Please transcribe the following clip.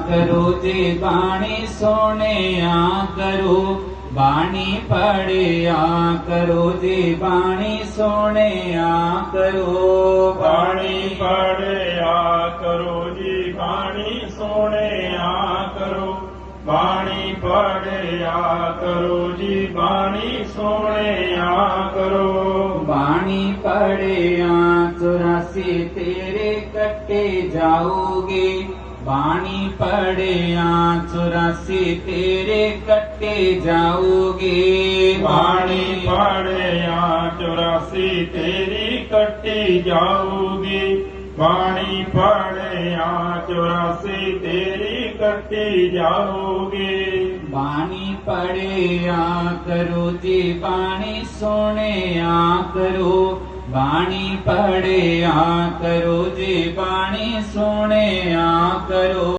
करो जी बाणी सोने करो बाणी पढ़े करो जी बाणी सोने करो बाणी पढ़े करो जी बाणी सोने करो बाणी पढ़े करो जी बाणी सोने करो बाणी पढ़े 84 तेरे कटे जाओगे बाणी पढ़े 84 तेरे कटे जाओगे बाणी पढ़े 84 तेरी कटी जाओगी बाणी पढ़े 84 तेरी कटी जाओगी बाणी पढ़े करो जी बाणी सोने करो बाणी पढ़े करो जी बाणी सोने करो।